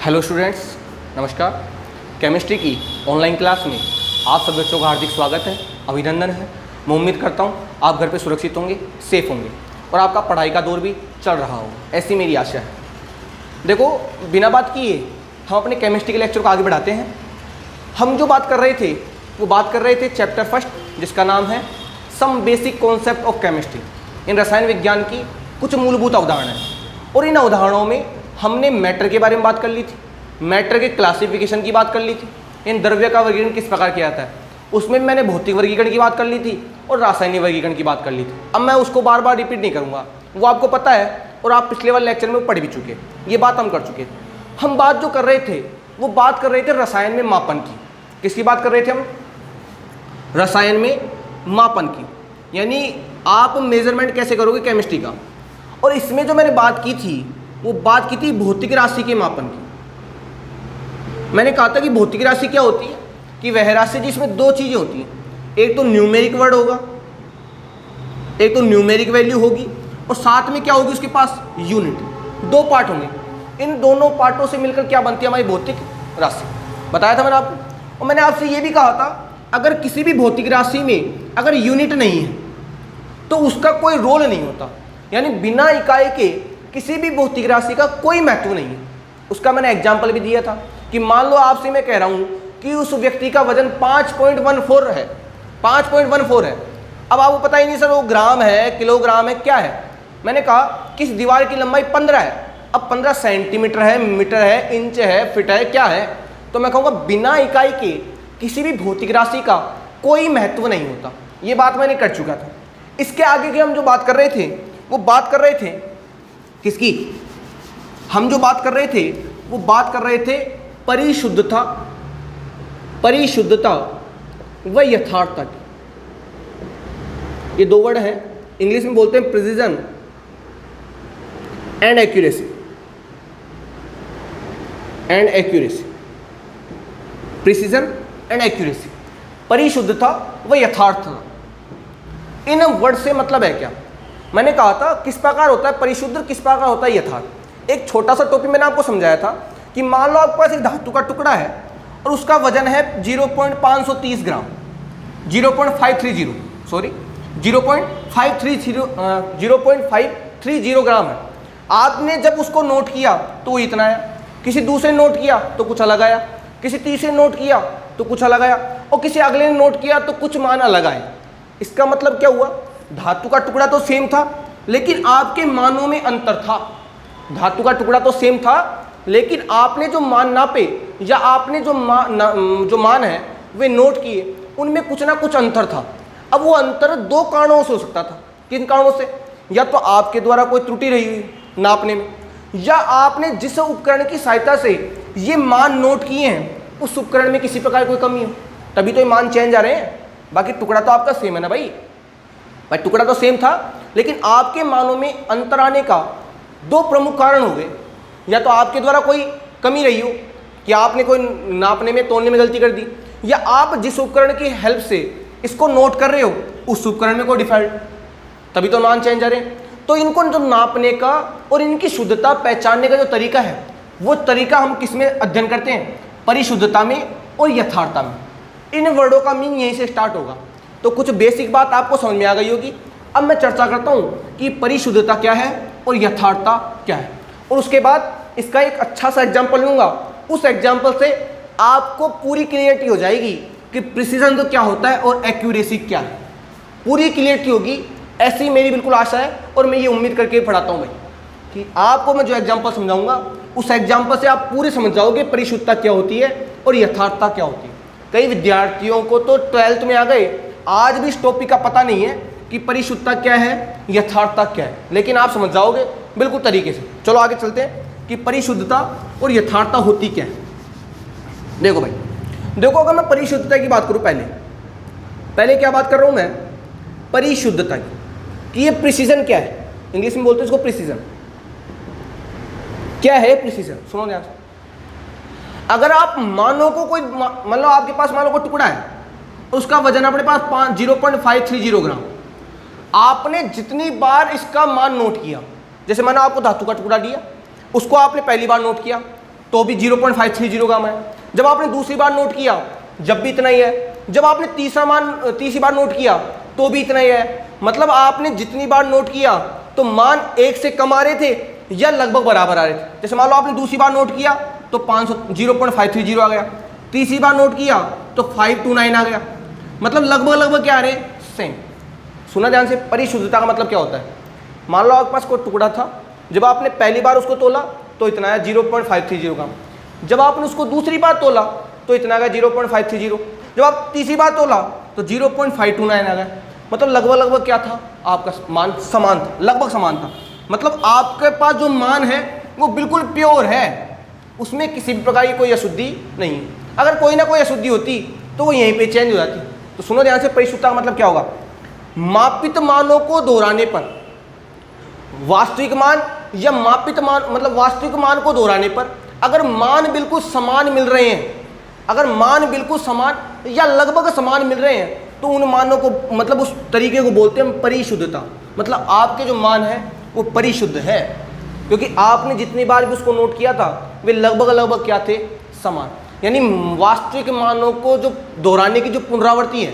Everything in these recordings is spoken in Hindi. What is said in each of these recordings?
हेलो स्टूडेंट्स, नमस्कार। केमिस्ट्री की ऑनलाइन क्लास में आप सब बच्चों का हार्दिक स्वागत है, अभिनंदन है। मैं उम्मीद करता हूँ आप घर पे सुरक्षित होंगे, सेफ होंगे और आपका पढ़ाई का दौर भी चल रहा होगा, ऐसी मेरी आशा है। देखो, बिना बात किए हम अपने केमिस्ट्री के लेक्चर को आगे बढ़ाते हैं। हम जो बात कर रहे थे वो बात कर रहे थे चैप्टर फर्स्ट, जिसका नाम है some basic concept of chemistry. इन रसायन विज्ञान की कुछ मूलभूत अवधारणा है और इन अवधारणाओं में हमने मैटर के बारे में बात कर ली थी, मैटर के क्लासिफिकेशन की बात कर ली थी, इन द्रव्य का वर्गीकरण किस प्रकार किया जाता है उसमें मैंने भौतिक वर्गीकरण की बात कर ली थी और रासायनिक वर्गीकरण की बात कर ली थी। अब मैं उसको बार बार रिपीट नहीं करूँगा, वो आपको पता है और आप पिछले वाले लेक्चर में पढ़ भी चुके हैं, ये बात हम कर चुके थे। हम बात जो कर रहे थे वो बात कर रहे थे रसायन में मापन की। किसकी बात कर रहे थे हम? रसायन में मापन की, यानी आप मेजरमेंट कैसे करोगे केमिस्ट्री का। और इसमें जो मैंने बात की थी वो बात की थी भौतिक राशि के मापन की। मैंने कहा था कि भौतिक राशि क्या होती है कि वह राशि जिसमें दो चीज़ें होती हैं, एक तो न्यूमेरिक वर्ड होगा, एक तो न्यूमेरिक वैल्यू होगी और साथ में क्या होगी उसके पास यूनिट। दो पार्ट होंगे, इन दोनों पार्टों से मिलकर क्या बनती है हमारी भौतिक राशि। बताया था मैंने आपको। और मैंने आपसे ये भी कहा था अगर किसी भी भौतिक राशि में अगर यूनिट नहीं है तो उसका कोई रोल नहीं होता, यानी बिना इकाई के किसी भी भौतिक राशि का कोई महत्व नहीं है। उसका मैंने एग्जाम्पल भी दिया था कि मान लो आपसे मैं कह रहा हूँ कि उस व्यक्ति का वजन 5.14 है, 5.14 है। अब आपको पता ही नहीं सर वो ग्राम है, किलोग्राम है, क्या है। मैंने कहा कि इस दीवार की लंबाई 15 है। अब 15 सेंटीमीटर है, मीटर है, इंच है, फीट है, क्या है। तो मैं कहूँगा बिना इकाई के किसी भी भौतिक राशि का कोई महत्व नहीं होता। ये बात मैंने कर चुका था। इसके आगे की हम जो बात कर रहे थे वो बात कर रहे थे किसकी? हम जो बात कर रहे थे वो बात कर रहे थे परिशुद्धता, परिशुद्धता व यथार्थता की। ये दो वर्ड हैं, इंग्लिश में बोलते हैं precision and accuracy, and accuracy, precision and accuracy, परिशुद्धता व यथार्थता। इन वर्ड से मतलब है क्या? मैंने कहा था किस प्रकार होता है परिशुद्ध, किस प्रकार होता है यथार्थ। एक छोटा सा टॉपिक मैंने आपको समझाया था कि मान लो आपके पास एक धातु का टुकड़ा है और उसका वजन है 0.530 ग्राम, 0.530 ग्राम है। आपने जब उसको नोट किया तो वो इतना है, किसी दूसरे ने नोट किया तो कुछ अलग आया, किसी तीसरे ने नोट किया तो कुछ अलग आया और किसी अगले ने नोट किया तो कुछ मान अलग आए। इसका मतलब क्या हुआ? धातु का टुकड़ा तो सेम था लेकिन आपके मानों में अंतर था। धातु का टुकड़ा तो सेम था लेकिन आपने जो मान नापे या आपने जो मान है वे नोट किए, उनमें कुछ ना कुछ अंतर था। अब वो अंतर दो कारणों से हो सकता था। किन कारणों से? या तो आपके द्वारा कोई त्रुटि रही हुई नापने में, या आपने जिस उपकरण की सहायता से ये मान नोट किए हैं उस उपकरण में किसी प्रकार कोई कमी हो, तभी तो ये मान चेंज आ रहे हैं। बाकी टुकड़ा तो आपका सेम है ना भाई टुकड़ा तो सेम था लेकिन आपके मानों में अंतर आने का दो प्रमुख कारण हो गए। या तो आपके द्वारा कोई कमी रही हो कि आपने कोई नापने में, तोलने में गलती कर दी, या आप जिस उपकरण की हेल्प से इसको नोट कर रहे हो उस उपकरण में कोई डिफॉल्ट, तभी तो मान चेंज आ रहे हैं। तो इनको जो नापने का और इनकी शुद्धता पहचानने का जो तरीका है वो तरीका हम किस में अध्ययन करते हैं? परिशुद्धता में और यथार्थता में। इन वर्डों का मीनिंग यहीं से स्टार्ट होगा। तो कुछ बेसिक बात आपको समझ में आ गई होगी। अब मैं चर्चा करता हूँ कि परिशुद्धता क्या है और यथार्थता क्या है, और उसके बाद इसका एक अच्छा सा एग्जाम्पल लूँगा। उस एग्जाम्पल से आपको पूरी क्लियरिटी हो जाएगी कि प्रिसीजन तो क्या होता है और एक्यूरेसी क्या है। पूरी क्लियरिटी होगी, ऐसी मेरी बिल्कुल आशा है और मैं ये उम्मीद करके पढ़ाता हूँ भाई कि आपको मैं जो एग्जाम्पल समझाऊंगा उस एग्जाम्पल से आप पूरे समझ जाओगे परिशुद्धता क्या होती है और यथार्थता क्या होती है। कई विद्यार्थियों को तो 12th में आ गए, आज भी इस टॉपिक का पता नहीं है कि परिशुद्धता क्या है, यथार्थता क्या है, लेकिन आप समझ जाओगे बिल्कुल तरीके से। चलो आगे चलते हैं कि परिशुद्धता और यथार्थता होती क्या है। देखो भाई, देखो अगर मैं परिशुद्धता की बात करूं, पहले क्या बात कर रहा हूं मैं? परिशुद्धता की, कि ये प्रिसीजन क्या है। इंग्लिश में बोलते हैं इसको प्रिसीजन। क्या है प्रिसीजन? सुनो ध्यान से। अगर आप मानो को कोई, मान लो आपके पास मानो को टुकड़ा है, उसका वजन अपने पास 0.530 ग्राम। आपने जितनी बार इसका मान नोट किया, जैसे मैंने आपको धातु का टुकड़ा दिया, उसको आपने पहली बार नोट किया, तो भी 0.530 ग्राम है। जब आपने दूसरी बार नोट किया जब भी इतना ही है। जब आपने तीसरी बार नोट किया तो भी इतना ही है। मतलब आपने जितनी बार नोट किया तो मान 1 से कम आ रहे थे या लगभग बराबर आ रहे थे। जैसे मान लो आपने दूसरी बार नोट किया तो 0.530 आ गया, तीसरी बार नोट किया तो 529 आ गया। मतलब लगभग क्या आ रहे, सेम। सुना ध्यान से, परिशुद्धता का मतलब क्या होता है। मान लो आपके पास कोई टुकड़ा था, जब आपने पहली बार उसको तोला तो इतना आया 0.530 ग्राम। जब आपने उसको दूसरी बार तोला तो इतना आ गया 0.530। जब आप तीसरी बार तोला तो 0.529 आ गया। मतलब लगभग क्या था, आपका मान समान था, लगभग समान था। मतलब आपके पास जो मान है वो बिल्कुल प्योर है, उसमें किसी भी प्रकार की कोई अशुद्धि नहीं है। अगर कोई ना कोई अशुद्धि होती तो वो यहीं पे चेंज हो जाती। तो सुनो ध्यान से, परिशुद्धता का मतलब क्या होगा, मापित मानों को दोहराने पर वास्तविक मान या मापित मान, मतलब वास्तविक मान को दोहराने पर अगर मान बिल्कुल समान मिल रहे हैं, अगर मान बिल्कुल समान या लगभग समान मिल रहे हैं तो उन मानों को, मतलब उस तरीके को बोलते हैं परिशुद्धता। मतलब आपके जो मान है वो परिशुद्ध है, क्योंकि आपने जितनी बार भी उसको नोट किया था वे लगभग क्या थे, समान। यानी वास्तविक मानों को जो दोहराने की जो पुनरावृत्ति है,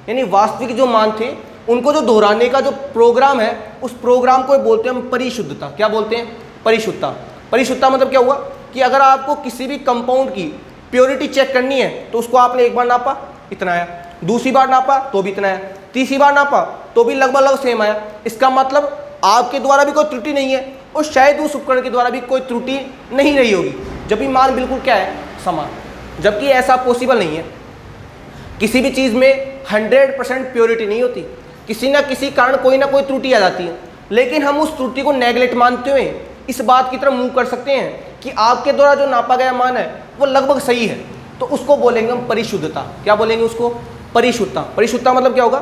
यानी वास्तविक जो मान थे उनको जो दोहराने का जो प्रोग्राम है, उस प्रोग्राम को बोलते हैं हम परिशुद्धता। क्या बोलते हैं, परिशुद्धता। परिशुद्धता मतलब क्या हुआ कि अगर आपको किसी भी कंपाउंड की प्योरिटी चेक करनी है तो उसको आपने एक बार नापा इतना आया, दूसरी बार नापा तो भी इतना आया, तीसरी बार नापा तो भी लगभग सेम आया। इसका मतलब आपके द्वारा भी कोई त्रुटि नहीं है और शायद उस उपकरण के द्वारा भी कोई त्रुटि नहीं रही होगी, जब भी मान बिल्कुल क्या है, समान। जबकि ऐसा पॉसिबल नहीं है, किसी भी चीज़ में 100% प्योरिटी नहीं होती, किसी ना किसी कारण कोई ना कोई त्रुटि आ जाती है। लेकिन हम उस त्रुटि को नेगलेक्ट मानते हुए इस बात की तरफ मूव कर सकते हैं कि आपके द्वारा जो नापा गया मान है वो लगभग सही है, तो उसको बोलेंगे हम परिशुद्धता। क्या बोलेंगे उसको, परिशुद्धता। परिशुद्धता मतलब क्या होगा,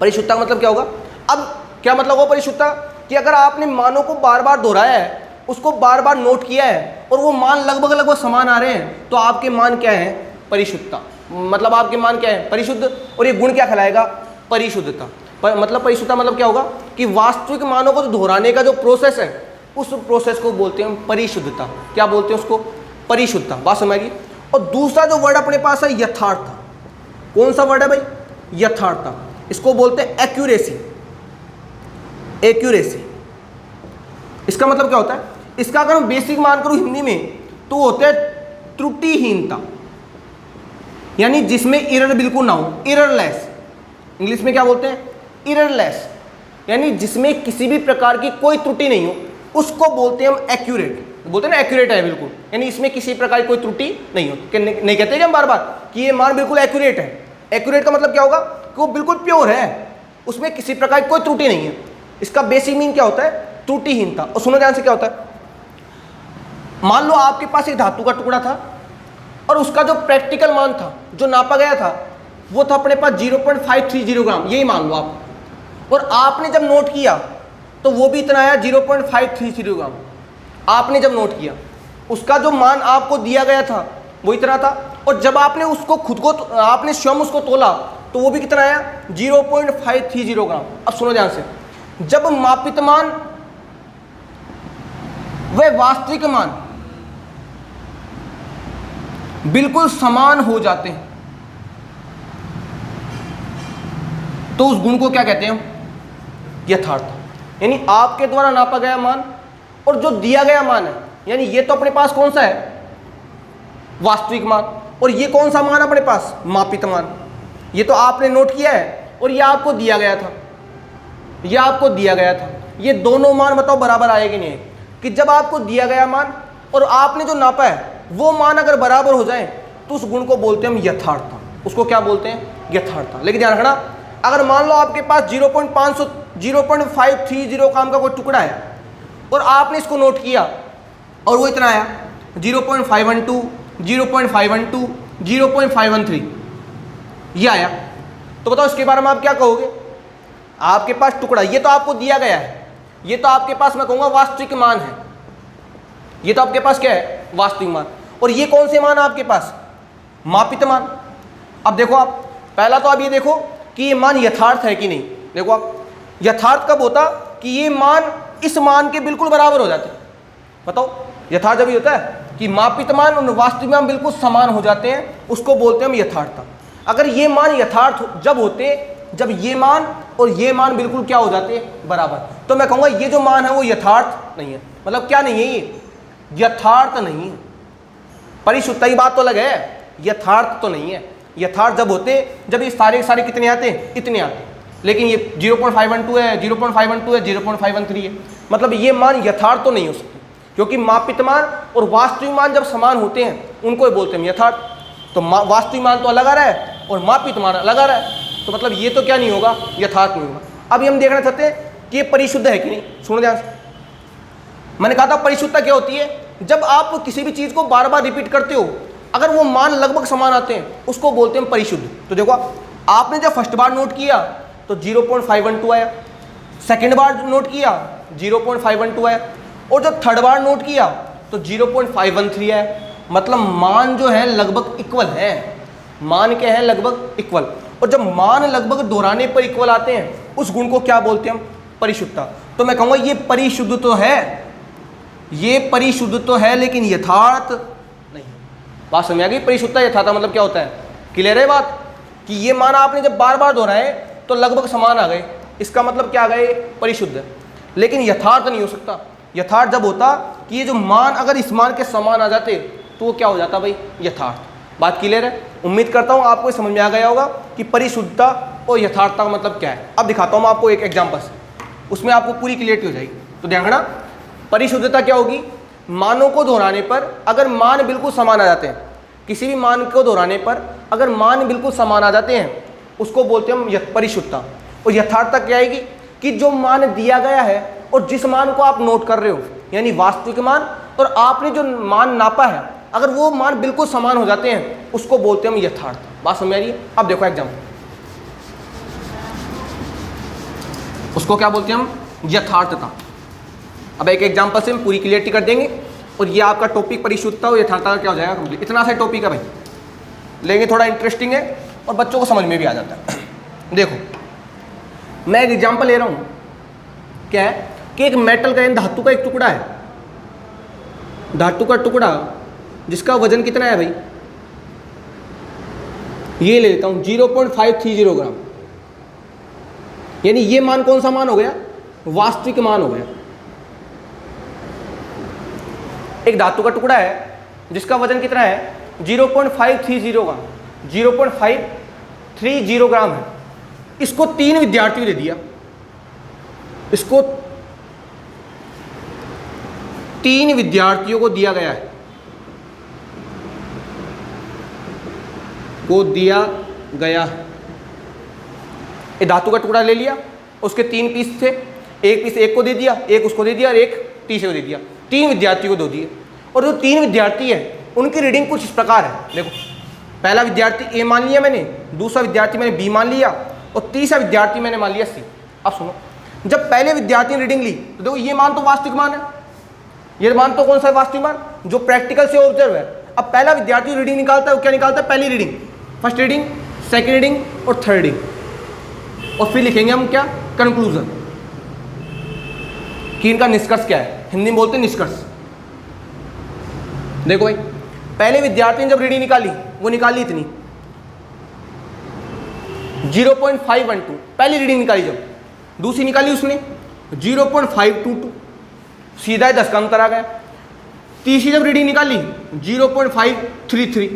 परिशुद्धता मतलब क्या होगा। अब क्या मतलब हुआ परिशुद्धता, कि अगर आपने मानों को बार बार दोहराया है, उसको बार बार नोट किया है और वो मान लगभग समान आ रहे हैं, तो आपके मान क्या है, परिशुद्धता। मतलब आपके मान क्या है, परिशुद्ध। और ये गुण क्या कहलाएगा, परिशुद्धता। मतलब परिशुद्धता मतलब क्या होगा कि वास्तविक मानों को दोहराने का जो प्रोसेस है उस प्रोसेस को बोलते हैं परिशुद्धता। क्या बोलते हैं उसको, परिशुद्धता। बात समझिए। और दूसरा जो वर्ड अपने पास है यथार्थ। कौन सा वर्ड है भाई, यथार्थ। इसको बोलते हैं एक्यूरेसी। एक्यूरेसी इसका मतलब क्या होता है, इसका अगर हम बेसिक मान करूं हिंदी में तो होता है त्रुटिहीनता, यानी जिसमें एरर बिल्कुल ना हो, एररलेस। इंग्लिश में क्या बोलते हैं, एररलेस, यानी जिसमें किसी भी प्रकार की कोई त्रुटि नहीं हो, उसको बोलते हैं हम एक्यूरेट। बोलते हैं ना एक्यूरेट है बिल्कुल, यानी इसमें किसी प्रकार की कोई त्रुटि नहीं हो। नहीं कहते कि हम बार बार कि ये मान बिल्कुल एक्यूरेट है। एक्यूरेट का मतलब क्या होगा कि वो बिल्कुल प्योर है, उसमें किसी प्रकार की कोई त्रुटि नहीं है। इसका बेसिक मीन क्या होता है, त्रुटिहीनता। और सुनो ध्यान से, क्या होता है, मान लो आपके पास एक धातु का टुकड़ा था और उसका जो प्रैक्टिकल मान था, जो नापा गया था, वो था अपने पास 0.530 ग्राम, यही मान लो आप। और आपने जब नोट किया तो वो भी इतना आया 0.530 ग्राम। आपने जब नोट किया उसका जो मान आपको दिया गया था वो इतना था, और जब आपने उसको खुद को, आपने स्वयं उसको तोला तो वो भी कितना आया 0.530 ग्राम। अब सुनो ध्यान से, जब मापित मान व वास्तविक मान बिल्कुल समान हो जाते हैं तो उस गुण को क्या कहते हैं, यथार्थ। यानी आपके द्वारा नापा गया मान और जो दिया गया मान है, यानी ये तो अपने पास कौन सा है, वास्तविक मान, और ये कौन सा मान अपने पास, मापित मान। ये तो आपने नोट किया है और ये आपको दिया गया था, ये आपको दिया गया था। ये दोनों मान बताओ बराबर आएगी नहीं, कि जब आपको दिया गया मान और आपने जो नापा है वो मान अगर बराबर हो जाए तो उस गुण को बोलते हैं हम यथार्थ। उसको क्या बोलते हैं, यथार्थ। लेकिन ध्यान रखना, अगर मान लो आपके पास 0.530 ग्राम का कोई टुकड़ा है और आपने इसको नोट किया और वो इतना आया 0.512, 0.512, 0.513, ये आया, तो बताओ इसके बारे में आप क्या कहोगे। आपके पास टुकड़ा, ये तो आपको दिया गया है, ये तो आपके पास मैं कहूँगा वास्तविक मान है, ये तो आपके पास क्या है, वास्तविक मान। और ये कौन से मान है आपके पास, मापित मान। अब देखो आप, पहला तो आप ये देखो कि ये मान यथार्थ है कि नहीं। देखो आप, यथार्थ कब होता कि ये मान इस मान के बिल्कुल बराबर हो जाते। बताओ यथार्थ जब ही होता है कि मापित मान और वास्तविक मान बिल्कुल समान हो जाते हैं, उसको बोलते हैं हम यथार्थता। अगर ये मान यथार्थ जब होते, जब ये मान और ये मान बिल्कुल क्या हो जाते हैं, बराबर, तो मैं कहूँगा ये जो मान है वो यथार्थ नहीं है। मतलब क्या नहीं है, ये यथार्थ नहीं है। परिशुद्धता की बात तो अलग है, यथार्थ तो नहीं है। यथार्थ जब होते, जब ये सारे सारे कितने आते हैं, इतने आते हैं। लेकिन ये 0.512 है, 0.512 है, 0.513 है, मतलब ये मान यथार्थ तो नहीं हो सकते, क्योंकि मापित मान और वास्तविक मान जब समान होते हैं उनको ही बोलते हैं यथार्थ। तो वास्तविक मान तो अलग आ रहा है और मापित मान अलग आ रहा है, तो मतलब ये तो क्या नहीं होगा, यथार्थ नहीं होगा। अभी हम देखना चाहते हैं कि ये परिशुद्ध है कि नहीं। सुनो ध्यान से, मैंने कहा था परिशुद्धता क्या होती है, जब आप किसी भी चीज़ को बार बार रिपीट करते हो, अगर वो मान लगभग समान आते हैं उसको बोलते हैं परिशुद्ध। तो देखो आपने जब फर्स्ट बार नोट किया तो 0.512 आया, सेकेंड बार नोट किया 0.512 आया, और जब थर्ड बार नोट किया तो 0.513 आया। मतलब मान जो है लगभग इक्वल है, मान क्या है, लगभग इक्वल। और जब मान लगभग दोहराने पर इक्वल आते हैं उस गुण को क्या बोलते हैं हम, परिशुद्धता। तो मैं कहूँगा ये परिशुद्ध तो है, ये परिशुद्ध तो है, लेकिन यथार्थ नहीं। बात समझ आ गई, परिशुद्धता यथार्थ मतलब क्या होता है, क्लियर है बात, कि ये मान आपने जब बार बार दोहराए तो लगभग समान आ गए, इसका मतलब क्या आ गए, परिशुद्ध है। लेकिन यथार्थ नहीं हो सकता। यथार्थ जब होता कि ये जो मान अगर इस मान के समान आ जाते तो वो क्या हो जाता भाई, यथार्थ। बात क्लियर है, उम्मीद करता हूँ आपको समझ में आ गया होगा कि परिशुद्धता और यथार्थता का मतलब क्या है। अब दिखाता हूँ मैं आपको एक एग्जाम्पल से, उसमें आपको पूरी क्लियरिटी हो जाएगी। तो ध्यान रखना, परिशुद्धता क्या होगी, मानों को दोहराने पर अगर मान बिल्कुल समान आ जाते हैं, किसी भी मान को दोहराने पर अगर मान बिल्कुल समान आ जाते हैं उसको बोलते हैं हम परिशुद्धता। और यथार्थता क्या आएगी कि जो मान दिया गया है और जिस मान को आप नोट कर रहे हो, यानी वास्तविक मान और आपने जो मान नापा है, अगर वो मान बिल्कुल समान हो जाते हैं उसको बोलते हैं हम यथार्थ। बात समझ आ रही है। अब देखो एग्जाम्पल, उसको क्या बोलते हैं हम, यथार्थता। अब एक एग्जाम्पल से हम पूरी क्लियरिटी कर देंगे और ये आपका टॉपिक परिशुद्धता और यथार्थता का क्या हो जाएगा कंप्लीट। इतना सा टॉपिक है भाई, लेंगे थोड़ा इंटरेस्टिंग है और बच्चों को समझ में भी आ जाता है। देखो मैं एक एग्जाम्पल ले रहा हूँ, क्या है कि एक मेटल का, धातु का एक टुकड़ा है, धातु का टुकड़ा जिसका वजन कितना है भाई, ये ले लेता हूँ 0.530 ग्राम, यानी ये मान कौन सा मान हो गया, वास्तविक मान हो गया। एक धातु का टुकड़ा है जिसका वजन कितना है 0.530 ग्राम, 0.530 ग्राम है। इसको 3 विद्यार्थियों ने दिया, इसको 3 विद्यार्थियों को दिया गया है, को दिया गया है। एक धातु का टुकड़ा ले लिया, उसके 3 पीस थे, एक पीस एक को दे दिया, एक उसको दे दिया और एक तीसरे को दे दिया। 3 विद्यार्थियों को दे दिए, और जो 3 विद्यार्थी हैं उनकी रीडिंग कुछ इस प्रकार है। देखो पहला विद्यार्थी ए मान लिया मैंने, दूसरा विद्यार्थी मैंने बी मान लिया और तीसरा विद्यार्थी मैंने मान लिया सी। अब सुनो, जब पहले विद्यार्थी ने रीडिंग ली तो देखो ये मान तो वास्तविक मान है, ये मान तो कौन सा है, वास्तविक मान जो प्रैक्टिकल से ऑब्जर्व है। अब पहला विद्यार्थी रीडिंग निकालता है, वो क्या निकालता है, पहली reading, first reading, second reading और थर्ड रीडिंग, और फिर लिखेंगे हम क्या, कंक्लूजन, कि इनका निष्कर्ष क्या है, हिंदी में बोलते हैं निष्कर्ष। देखो भाई पहले विद्यार्थी ने जब रीडिंग निकाली, वो निकाली इतनी 0.512, पहली रीडिंग निकाली। जब दूसरी निकाली उसने 0.522, सीधा ही 10 का अंतर आ गया। तीसरी जब रीडिंग निकाली 0.533,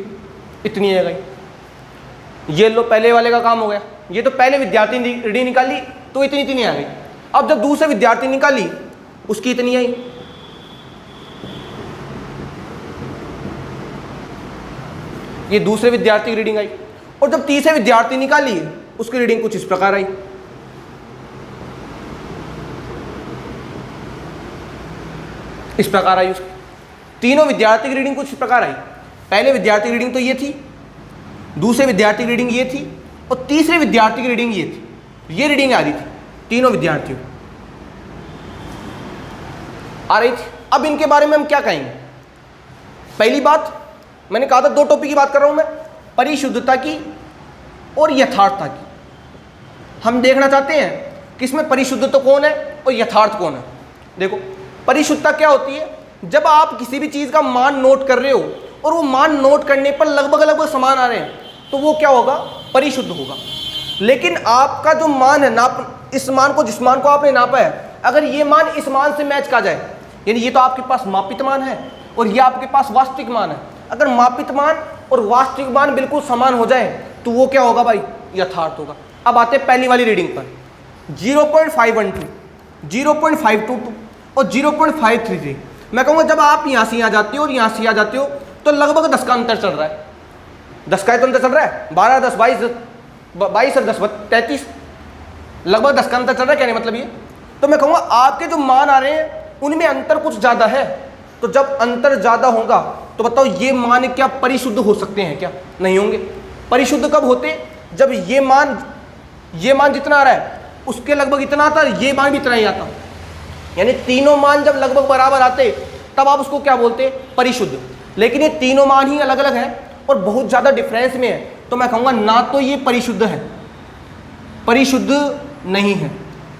इतनी आ गई। ये लो पहले वाले का काम हो गया। ये तो पहले विद्यार्थी ने रीडिंग निकाली तो इतनी इतनी आ गई। अब जब दूसरे विद्यार्थी निकाली उसकी इतनी आई, ये दूसरे विद्यार्थी की रीडिंग आई। और जब तीसरे विद्यार्थी निकाली उसकी रीडिंग कुछ इस प्रकार आई, इस प्रकार आई उसकी। तीनों विद्यार्थी की रीडिंग कुछ इस प्रकार आई। पहले विद्यार्थी की रीडिंग तो ये थी, दूसरे विद्यार्थी की रीडिंग ये थी और तीसरे विद्यार्थी की रीडिंग ये थी। ये रीडिंग आ रही थी तीनों विद्यार्थियों आ रही थी। अब इनके बारे में हम क्या कहेंगे। पहली बात मैंने कहा था, 2 टॉपिक की बात कर रहा हूं मैं, परिशुद्धता की और यथार्थता की। हम देखना चाहते हैं कि इसमें परिशुद्ध तो कौन है और यथार्थ कौन है। देखो परिशुद्धता क्या होती है, जब आप किसी भी चीज़ का मान नोट कर रहे हो और वो मान नोट करने पर लगभग लगभग समान आ रहे हैं तो वो क्या होगा, परिशुद्ध होगा। लेकिन आपका जो मान है, नाप, इस मान को, जिस मान को आपने नापा है, अगर ये मान इस मान से मैच खा जाए, यानी ये तो आपके पास मापित मान है और ये आपके पास वास्तविक मान है, अगर मापित मान और वास्तविक मान बिल्कुल समान हो जाए तो वो क्या होगा भाई, यथार्थ होगा। अब आते हैं पहली वाली रीडिंग पर, 0.512, 0.522 और 0.533। मैं कहूँगा जब आप यहाँ से यहाँ जाते हो और यहाँ से यहाँ जाते हो तो लगभग 10 का अंतर चल रहा है, 10 का तो अंतर चल रहा है, 12, 10, 22 और 10, 33, लगभग 10 का अंतर चल रहा है। कहने मतलब ये, तो मैं कहूँगा आपके जो मान आ रहे हैं उनमें अंतर कुछ ज़्यादा है। तो जब अंतर ज़्यादा होगा तो बताओ ये मान क्या परिशुद्ध हो सकते हैं क्या, नहीं होंगे। परिशुद्ध कब होते, जब ये मान जितना आ रहा है उसके लगभग इतना आता है, ये मान भी इतना ही आता, यानी तीनों मान जब लगभग बराबर आते तब आप उसको क्या बोलते, परिशुद्ध। लेकिन ये तीनों मान ही अलग अलग हैं और बहुत ज़्यादा डिफरेंस में है, तो मैं कहूँगा ना तो ये परिशुद्ध है, परिशुद्ध नहीं है।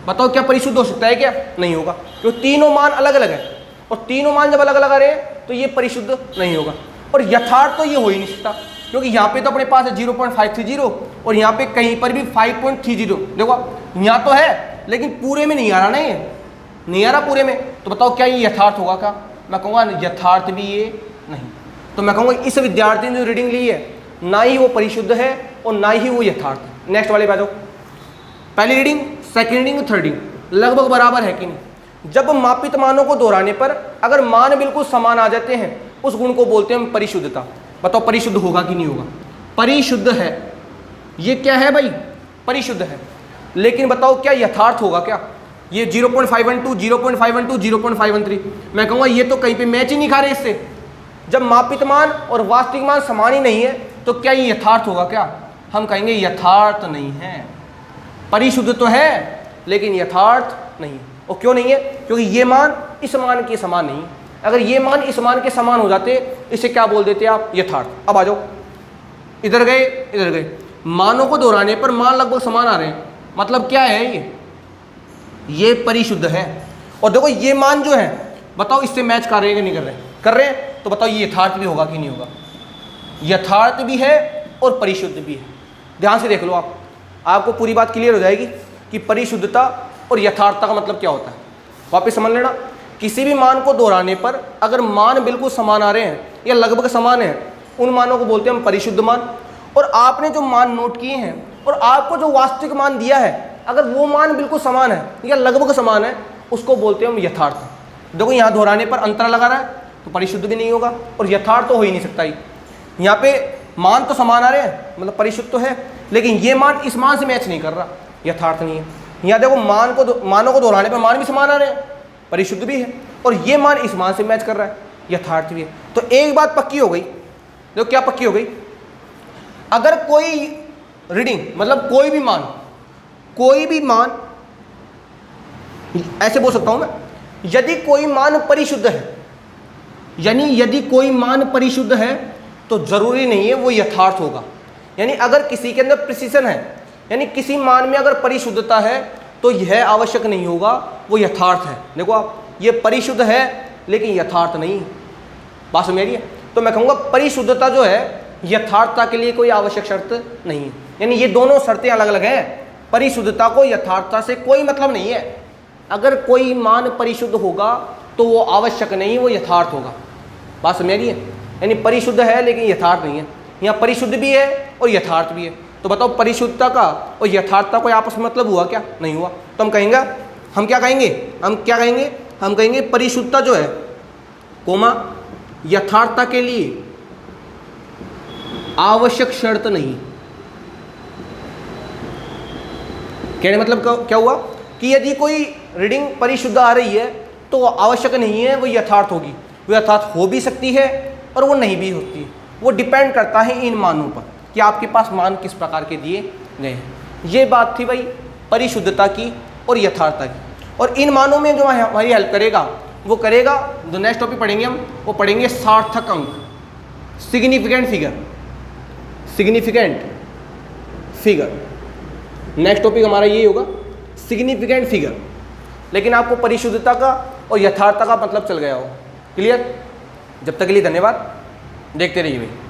बताओ क्या परिशुद्ध हो सकता है, क्या नहीं होगा, क्योंकि तीनों मान अलग अलग है और तीनों मान जब अलग अलग आ रहे हैं तो ये परिशुद्ध नहीं होगा। और यथार्थ तो ये हो ही नहीं सकता, क्योंकि यहाँ पे तो अपने पास है 0.530 और यहाँ पे कहीं पर भी 5.30। देखो यहाँ तो है लेकिन पूरे में नहीं आ रहा ना, ये नहीं आ रहा पूरे में, तो बताओ क्या ये यथार्थ होगा क्या, मैं कहूँगा यथार्थ भी ये नहीं। तो मैं कहूँगा इस विद्यार्थी ने जो रीडिंग ली है ना ही वो परिशुद्ध है और ना ही वो यथार्थ है। नेक्स्ट वाले पे आ जाओ, पहली reading, second reading, third reading लगभग बराबर है कि नहीं। जब मापित मानों को दोहराने पर अगर मान बिल्कुल समान आ जाते हैं उस गुण को बोलते हैं हम परिशुद्धता। बताओ परिशुद्ध होगा कि नहीं होगा, परिशुद्ध है, ये क्या है भाई, परिशुद्ध है। लेकिन बताओ क्या यथार्थ होगा क्या, ये 0.512, 0.512, 0.513, मैं कहूँगा ये तो कहीं पे मैच ही नहीं खा रहे इससे। जब मापित मान और वास्तविक मान समान ही नहीं है तो क्या ये यथार्थ होगा क्या, हम कहेंगे यथार्थ नहीं है। परिशुद्ध तो है लेकिन यथार्थ नहीं। और क्यों नहीं है, क्योंकि ये मान इस मान के समान नहीं। अगर ये मान इस मान के समान हो जाते इसे क्या बोल देते आप, यथार्थ। अब आ जाओ, इधर गए इधर गए, मानों को दोहराने पर मान लगभग समान आ रहे हैं, मतलब क्या है ये परिशुद्ध है। और देखो ये मान जो है बताओ इससे मैच कर रहे हैं कि नहीं कर रहे हैं, कर रहे हैं, तो बताओ ये यथार्थ भी होगा कि नहीं होगा, यथार्थ भी है और परिशुद्ध भी है। ध्यान से देख लो आप, आपको पूरी बात क्लियर हो जाएगी कि परिशुद्धता और यथार्थता का मतलब क्या होता है। वापस समझ लेना, किसी भी मान को दोहराने पर अगर मान बिल्कुल समान आ रहे हैं या लगभग समान है उन मानों को बोलते हैं हम परिशुद्ध मान। और आपने जो मान नोट किए हैं और आपको जो वास्तविक मान दिया है अगर वो मान बिल्कुल समान है या लगभग समान है उसको बोलते हैं हम यथार्थ। देखो यहाँ दोहराने पर अंतर लगा रहा है तो परिशुद्ध भी नहीं होगा और यथार्थ तो हो ही नहीं सकता ही। यहाँ पे मान तो समान आ रहे हैं मतलब परिशुद्ध तो है, लेकिन ये मान इस मान से मैच नहीं कर रहा, यथार्थ नहीं है। यहाँ देखो मानों को दोहराने पर मान भी समान आ रहे हैं, परिशुद्ध भी है, और ये मान इस मान से मैच कर रहा है, यथार्थ भी है। तो एक बात पक्की हो गई, देखो क्या पक्की हो गई, अगर कोई रीडिंग मतलब कोई भी मान ऐसे बोल सकता हूं मैं, यदि कोई मान परिशुद्ध है, यानी यदि कोई मान परिशुद्ध है तो जरूरी नहीं है वो यथार्थ होगा। यानी अगर किसी के अंदर प्रिसीजन है, यानी किसी मान में अगर परिशुद्धता है तो यह आवश्यक नहीं होगा वो यथार्थ है। देखो आप, ये परिशुद्ध है लेकिन यथार्थ नहीं है, बात समझ रही है। तो मैं कहूँगा परिशुद्धता जो है यथार्थता के लिए कोई आवश्यक शर्त नहीं है, यानी ये दोनों शर्तें अलग अलग हैं। परिशुद्धता को यथार्थता से कोई मतलब नहीं है। अगर कोई मान परिशुद्ध होगा तो वो आवश्यक नहीं, वो यथार्थ होगा, बात समझ रही है। यानी परिशुद्ध है लेकिन यथार्थ नहीं है, यहाँ परिशुद्ध भी है और यथार्थ भी है। तो बताओ परिशुद्धता का और यथार्थता कोई आपस में मतलब हुआ क्या, नहीं हुआ। तो हम क्या कहेंगे, हम कहेंगे परिशुद्धता जो है कोमा यथार्थता के लिए आवश्यक शर्त नहीं। कहने मतलब क्या हुआ कि यदि कोई रीडिंग परिशुद्ध आ रही है तो वो आवश्यक नहीं है वो यथार्थ होगी, वो यथार्थ हो भी सकती है और वो नहीं भी होती है। वो डिपेंड करता है इन मानों पर कि आपके पास मान किस प्रकार के दिए गए हैं। ये बात थी भाई परिशुद्धता की और यथार्थता की। और इन मानों में जो हमारी हेल्प करेगा वो करेगा, जो नेक्स्ट टॉपिक पढ़ेंगे हम वो पढ़ेंगे सार्थक अंक, सिग्निफिकेंट फिगर। नेक्स्ट टॉपिक हमारा ये होगा सिग्निफिकेंट फिगर। लेकिन आपको परिशुद्धता का और यथार्थता का मतलब चल गया हो, क्लियर? जब तक के लिए धन्यवाद, देखते रहिए भाई।